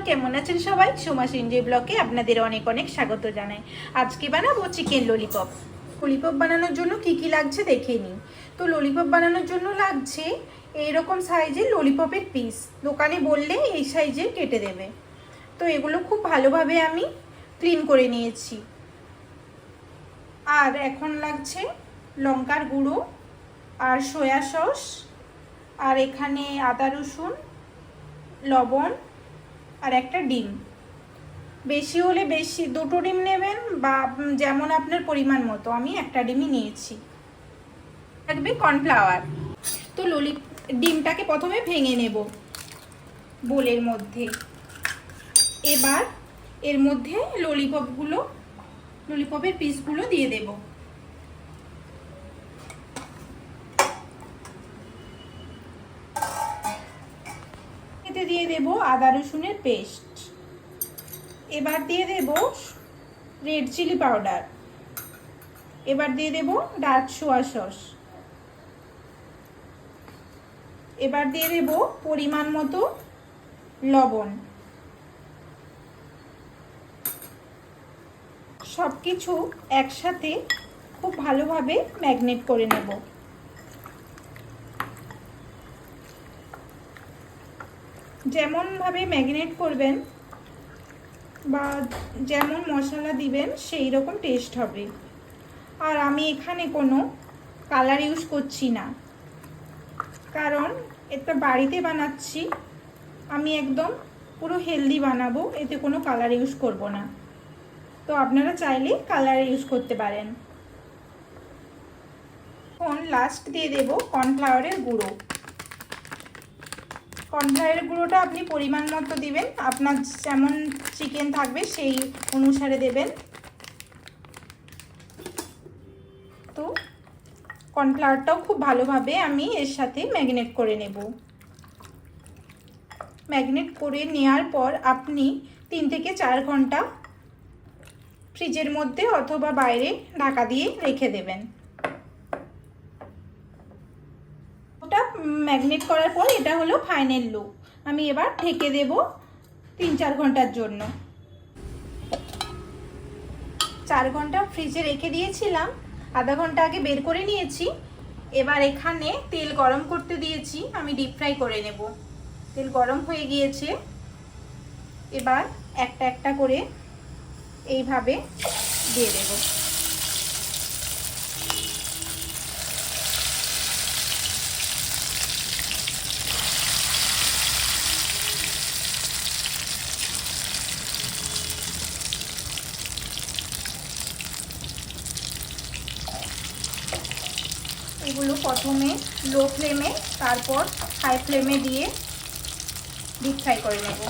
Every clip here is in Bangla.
কেমন আছেন সবাই? সুমাস ইন্ডিয়া ব্লগে আপনাদের অনেক অনেক স্বাগত জানাই। আজকে বানাবো চিকেন ললিপপ। ললিপপ বানানোর জন্য কি কি লাগছে দেখে নিই। তো ললিপপ বানানোর জন্য লাগছে এইরকম সাইজের ললিপপের পিস। দোকানে বললে এই সাইজে কেটে দেবে। তো এগুলো খুব ভালোভাবে আমি ক্লিন করে নিয়েছি। আর এখন লাগছে লঙ্কার গুঁড়ো আর সয়া সস, আর এখানে আদা রসুন, লবণ আর একটা ডিম। বেশি হলে বেশি, দুটো ডিম নেবেন বা যেমন আপনার পরিমাণ মতো। আমি একটা ডিমই নিয়েছি। লাগবে কর্নফ্লাওয়ার। তো ডিমটাকে প্রথমে ভেঙে নেব বোলের মধ্যে। এবার এর মধ্যে ললিপপের পিসগুলো দিয়ে দেব। এতে দিয়ে দেব আদা রসুনের পেস্ট। এবার দিয়ে দেব রেড চিলি পাউডার। এবার দিয়ে দেব ডার্ক সোয়া সস। এবার দিয়ে দেব পরিমাণ মতো লবণ। সবকিছু একসাথে খুব ভালোভাবে ম্যাগনেট করে নেব। যেমনভাবে ম্যাগনেট করবেন বা যেমন মশলা দিবেন সেই রকম টেস্ট হবে। আর আমি এখানে কোনো কালার ইউজ করছি না, কারণ এটা বাড়িতে বানাচ্ছি। আমি একদম পুরো হেলদি বানাবো, এতে কোনো কালার ইউজ করব না। তো আপনারা চাইলে কালার ইউজ করতে পারেন। এখন লাস্ট দিয়ে দেব কর্নফ্লাওয়ারের গুঁড়ো। কর্নফ্লাওয়ারের গুঁড়োটা আপনি পরিমাণ মতো দিবেন, আপনার যেমন চিকেন থাকবে সেই অনুসারে দেবেন। তো কর্নফ্লাওয়ারটাও খুব ভালোভাবে আমি এর সাথে ম্যাগনেট করে নেব। ম্যাগনেট করে নেওয়ার পর আপনি 3 থেকে 4 ঘন্টা ফ্রিজের মধ্যে অথবা বাইরে ঢাকা দিয়ে রেখে দেবেন। ওটা ম্যাগনেট করার পর এটা হলো ফাইনাল লুক। আমি এবার ঢেকে দেব 3-4 ঘন্টার জন্য। 4 ঘন্টা ফ্রিজে রেখে দিয়েছিলাম, আধা ঘন্টা আগে বের করে নিয়েছি। এবার এখানে তেল গরম করতে দিয়েছি, আমি ডিপ ফ্রাই করে নেব। তেল গরম হয়ে গিয়েছে। এবার একটা একটা করে এইভাবে দিয়ে দেব। এগুলো প্রথমে লো ফ্লেমে, তারপর হাই ফ্লেমে দিয়ে ডিপ ফ্রাই করে নেব।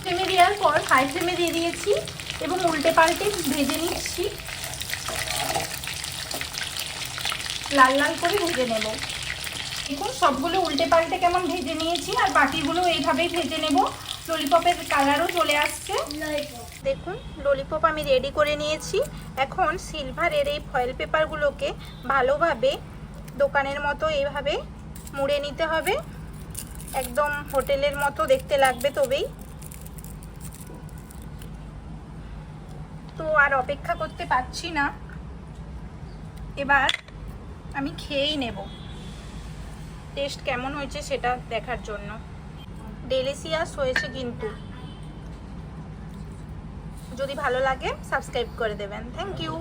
ফ্লেমে দেওয়ার পর হাই ফ্লেমে দিয়ে দিয়েছি এবং উল্টে পাল্টে ভেজে নিচ্ছি। লাল লাল করে ভেজে নেব। দেখুন সবগুলো উল্টে পাল্টে কেমন ভেজে নিয়েছি, আর বাকিগুলো এইভাবেই ভেজে নেব। ললিপপের কালারও চলে আসছে। দেখুন ললিপপ আমি রেডি করে নিয়েছি। এখন সিলভারের এই ফয়েল পেপারগুলোকে ভালোভাবে দোকানের মতো এইভাবে মুড়ে নিতে হবে। একদম হোটেলের মতো দেখতে লাগবে তবেই। তো আর অপেক্ষা করতে পারছি না, এবার আমি খেয়েই নেব টেস্ট কেমন হয়েছে সেটা দেখার জন্য। ডেলিশিয়াস হয়েছে কিন্তু। যদি ভালো লাগে সাবস্ক্রাইব করে দেবেন। Thank you.